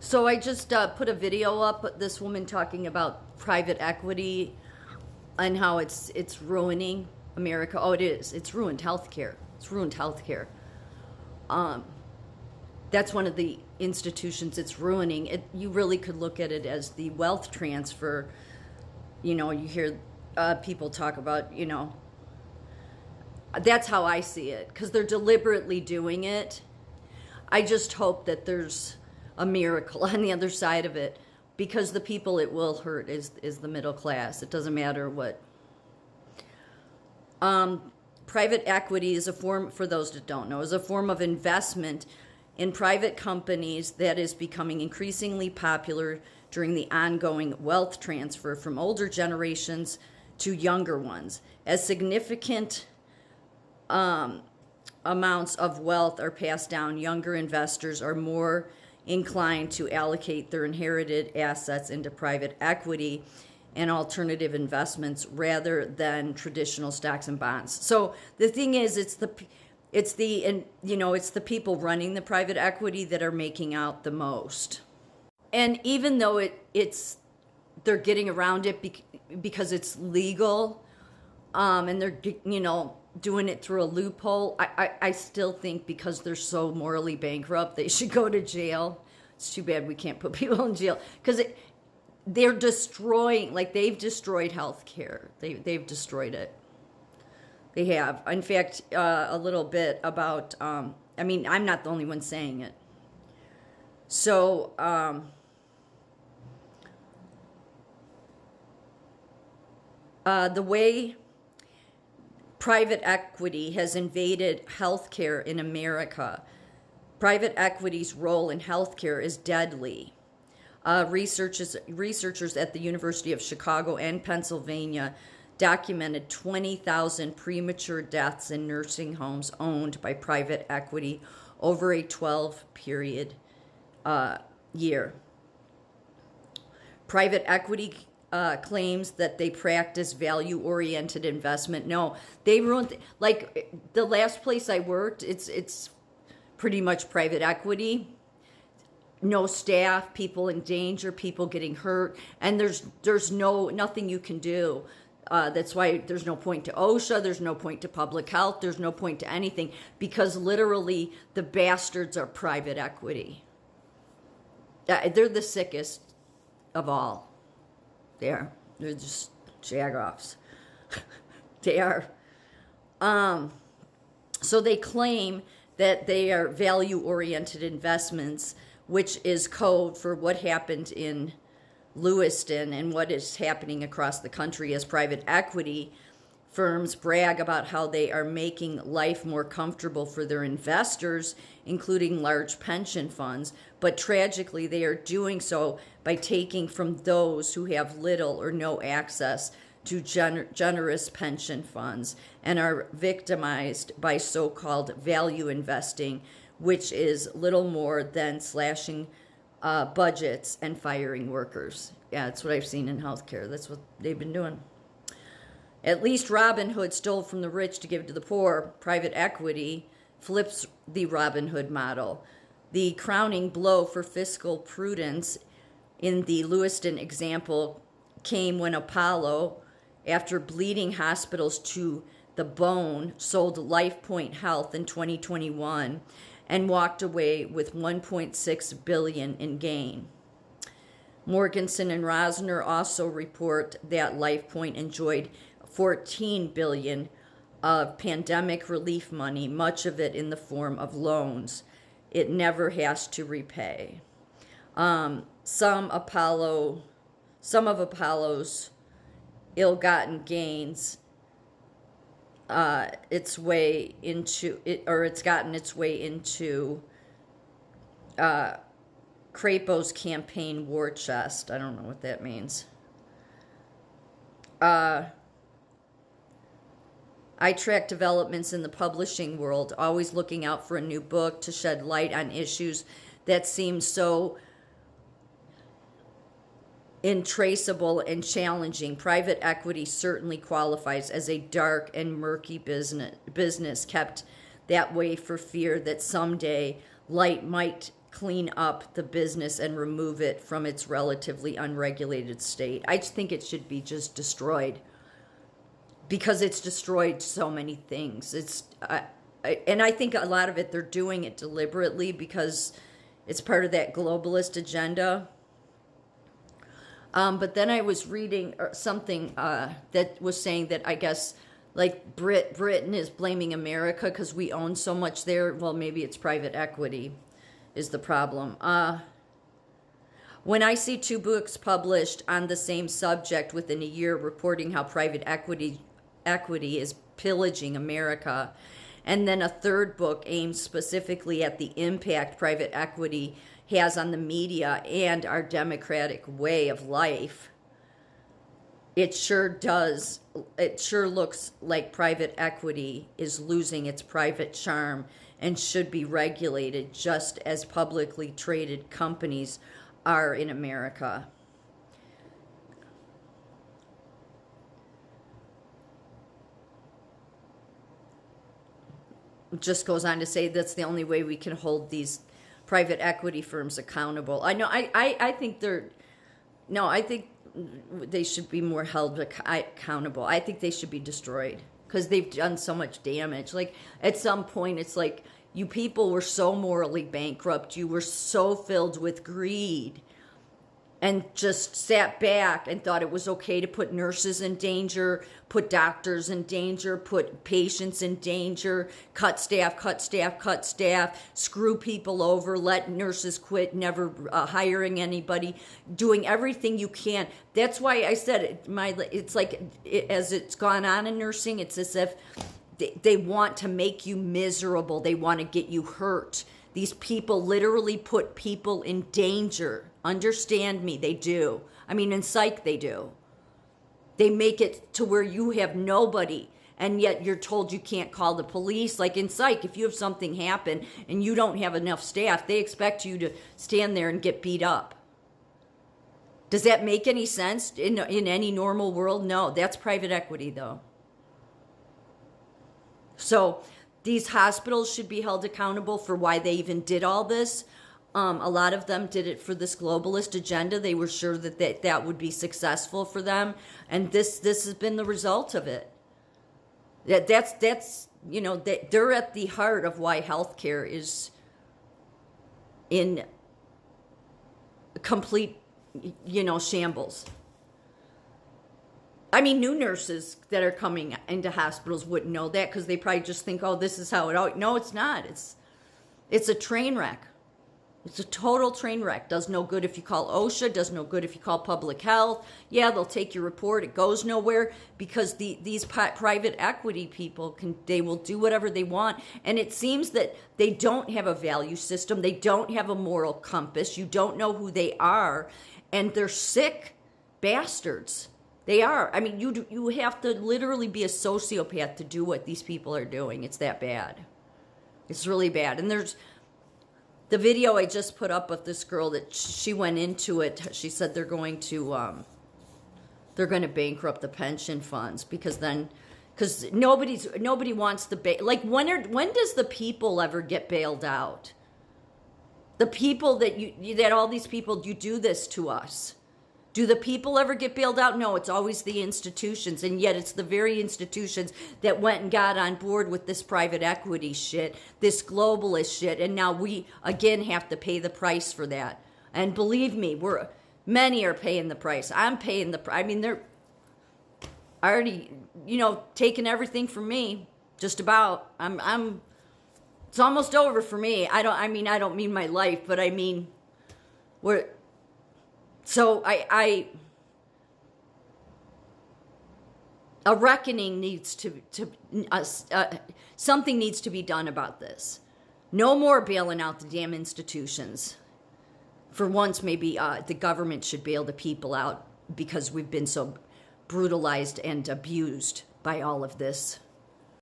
So I just put a video up. This woman talking about private equity and how it's ruining America. Oh, it is. It's ruined healthcare. It's ruined healthcare. That's one of the institutions it's ruining. You really could look at it as the wealth transfer. You hear people talk about. That's how I see it, because they're deliberately doing it. I just hope that there's a miracle on the other side of it, because the people it will hurt is the middle class. It doesn't matter what. Private equity is a form, for those that don't know, is a form of investment in private companies that is becoming increasingly popular during the ongoing wealth transfer from older generations to younger ones. As significant amounts of wealth are passed down, younger investors are more inclined to allocate their inherited assets into private equity and alternative investments rather than traditional stocks and bonds. So the thing is, it's the people running the private equity that are making out the most. And even though they're getting around it because it's legal, and they're doing it through a loophole, I still think because they're so morally bankrupt, they should go to jail. It's too bad we can't put people in jail, because they're destroying, they've destroyed healthcare. They've destroyed it. They have. In fact, a little bit about, I'm not the only one saying it. So, the way private equity has invaded healthcare in America, private equity's role in healthcare is deadly. Researchers at the University of Chicago and Pennsylvania documented 20,000 premature deaths in nursing homes owned by private equity over a 12-period year. Private equity claims that they practice value-oriented investment. No, they ruined. The last place I worked, it's pretty much private equity. No staff, people in danger, people getting hurt, and there's nothing you can do. That's why there's no point to OSHA, there's no point to public health, there's no point to anything, because literally the bastards are private equity. They're the sickest of all. They're just jagoffs. They are. So they claim that they are value-oriented investments, which is code for what happened in Lewiston and what is happening across the country as private equity firms brag about how they are making life more comfortable for their investors, including large pension funds. But tragically, they are doing so by taking from those who have little or no access to generous pension funds and are victimized by so-called value investing, which is little more than slashing budgets and firing workers. Yeah, that's what I've seen in healthcare. That's what they've been doing. At least Robin Hood stole from the rich to give to the poor. Private equity flips the Robin Hood model. The crowning blow for fiscal prudence in the Lewiston example came when Apollo, after bleeding hospitals to the bone, sold LifePoint Health in 2021 and walked away with $1.6 billion in gain. Morgenson and Rosner also report that LifePoint enjoyed $14 billion of pandemic relief money, much of it in the form of loans it never has to repay. Some of Apollo's ill-gotten gains it's gotten its way into Crapo's campaign war chest. I don't know what that means. I track developments in the publishing world, always looking out for a new book to shed light on issues that seem so intraceable and challenging. Private equity certainly qualifies as a dark and murky business kept that way for fear that someday light might clean up the business and remove it from its relatively unregulated state. I just think it should be just destroyed because it's destroyed so many things. And I think a lot of it, they're doing it deliberately because it's part of that globalist agenda. But then I was reading something that was saying that I guess like Britain is blaming America because we own so much there. Well, maybe it's private equity is the problem. When I see 2 books published on the same subject within a year reporting how private equity is pillaging America, and then a 3rd book aimed specifically at the impact private equity has on the media and our democratic way of life, it sure looks like private equity is losing its private charm and should be regulated just as publicly traded companies are in America. It just goes on to say that's the only way we can hold these private equity firms accountable. I know. I think I think they should be more held accountable. I think they should be destroyed because they've done so much damage. Like at some point, it's like you people were so morally bankrupt. You were so filled with greed and just sat back and thought it was okay to put nurses in danger, put doctors in danger, put patients in danger, cut staff, screw people over, let nurses quit, never hiring anybody, doing everything you can. That's why I said it's like as it's gone on in nursing, it's as if they want to make you miserable. They want to get you hurt. These people literally put people in danger. Understand me, they do. I mean, in psych, they do. They make it to where you have nobody, and yet you're told you can't call the police. Like in psych, if you have something happen and you don't have enough staff, they expect you to stand there and get beat up. Does that make any sense in any normal world? No, that's private equity, though. So these hospitals should be held accountable for why they even did all this. A lot of them did it for this globalist agenda. They were sure that would be successful for them, and this has been the result of it. That's they're at the heart of why healthcare is in complete shambles. I mean, new nurses that are coming into hospitals wouldn't know that because they probably just think, oh, this is how it all. No, it's not. It's a train wreck. It's a total train wreck. Does no good if you call OSHA, does no good if you call public health. Yeah, they'll take your report. It goes nowhere because these private equity people they will do whatever they want. And it seems that they don't have a value system. They don't have a moral compass. You don't know who they are. And they're sick bastards. They are. I mean, you have to literally be a sociopath to do what these people are doing. It's that bad. It's really bad. And there's the video I just put up of this girl that she went into it. She said they're going to bankrupt the pension funds because nobody wants to like when does the people ever get bailed out? The people that all these people, you do this to us. Do the people ever get bailed out? No, it's always the institutions. And yet it's the very institutions that went and got on board with this private equity shit, this globalist shit. And now we, again, have to pay the price for that. And believe me, many are paying the price. I'm paying the price. I mean, they're already, taking everything from me, just about. It's almost over for me. I don't mean my life, but I mean, So a reckoning needs something needs to be done about this. No more bailing out the damn institutions. For once, maybe the government should bail the people out because we've been so brutalized and abused by all of this.